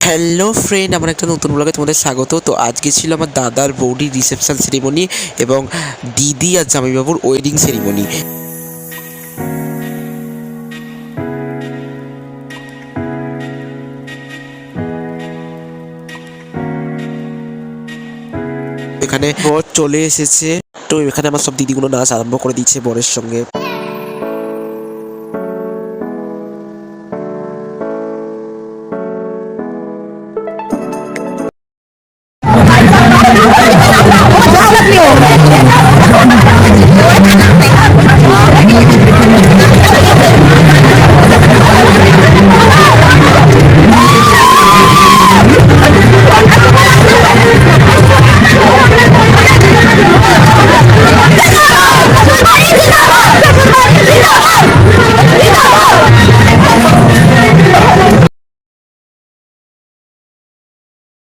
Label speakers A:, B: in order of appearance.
A: Hello friend, আমার একটা নতুন ব্লগে তোমাদের স্বাগত। তো আজকে ছিল আমার দাদার বৌদির রিসেপশন সেরিমনি এবং দিদি আর জামাইবাবুর ওয়েডিং সেরিমনি। এখানে বর চলে এসেছে, তো এখানে আমার সব দিদিগুলো নাচ আরম্ভ করে দিচ্ছে বরের সঙ্গে।